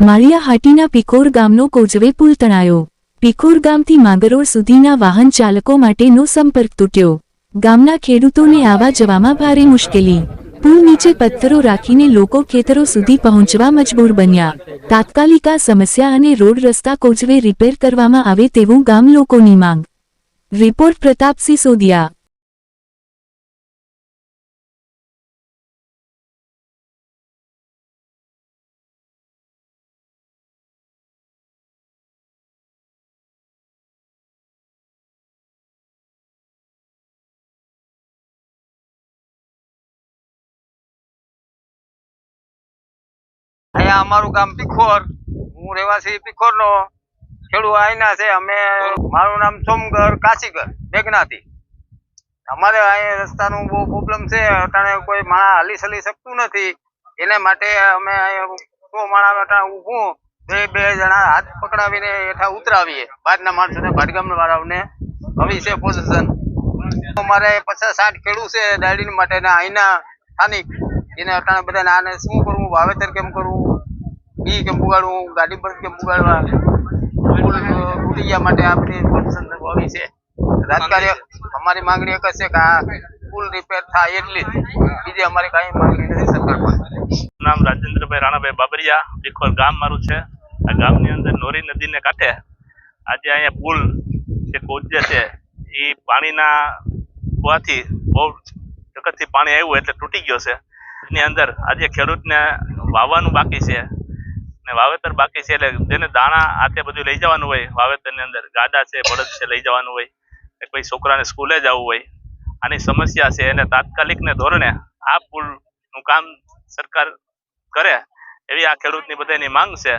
માળિયાહાટીના પીકોર ગામનો કોઝવે પુલ તણાયો। પીકોર ગામથી માંગરોળ સુધીના વાહન ચાલકો માટેનો સંપર્ક તૂટ્યો। ગામના ખેડૂતોને આવવા જવામાં ભારે મુશ્કેલી। પુલ નીચે પથ્થરો રાખીને લોકો ખેતરો સુધી પહોંચવા મજબૂર બન્યા। તાત્કાલિક આ સમસ્યા અને રોડ રસ્તા કોઝવે રિપેર કરવામાં આવે તેવું ગામ લોકોની માંગ। રિપોર્ટ પ્રતાપસિંહ સોદિયા। અહીંયા અમારું ગામ પીખોર, હું રહેવાસી પીખોરનો ખેડૂત આઈના છે। અમે મારું નામ સોમગર કાશીગર મેઘનાથી। અમારે અહીંયા રસ્તાનું બહુ પ્રોબ્લેમ છે। અટાણે કોઈ માણસ હાલી ચલી શકતું નથી, એને માટે અમે અહીંયા 100 માણસ અટાણે ઊભું બે જણા હાથ પકડાવીને હેઠા ઉતરાવીએ। બહારના માણસોને ભાડગામ વાળાઓને આવી છે પોઝિશન। અમારે 50-60 ખેડૂત છે દાડીની માટે અહીંના સ્થાનિક, એને અટાણે બધાને આને શું કરવું, વાવેતર કેમ કરવું, બી કેમ ઉગાડવું, ગાડી પર કેમ ઉગાડવા, પુલ તૂટી ગયા માટે આ બધી પોઝિશન આવી છે। રાજકાર્ય અમારી માંગણી એક જ છે કે આ પુલ રિપેર થાય એટલી જ, બીજી અમારી કાંઈ માંગણી નથી સરકાર પાસે। નામ રાજેન્દ્રભાઈ રાણાભાઈ બાબરિયા, પીખોર ગામ મારું છે। આ ગામની અંદર નોરી નદીને કાંઠે આજે અહીંયા પુલ જે કોઝવે છે એ પાણીના હોવાથી બહુ વખતથી પાણી આવ્યું એટલે તૂટી ગયો છે। એની અંદર આજે ખેડૂતને વાવવાનું બાકી છે ને વાવેતર બાકી છે, એટલે જેને દાણા આતે બધું લઈ જવાનું હોય, વાવેતરની અંદર ગાડા છે, બળદ છે લઈ જવાનું હોય, કોઈ છોકરાને સ્કૂલે જવું હોય, આની સમસ્યા છે। એને તાત્કાલિકને ધોરણે આ પુલનું કામ સરકાર કરે એવી આ ખેડૂતની બધાની માંગ છે।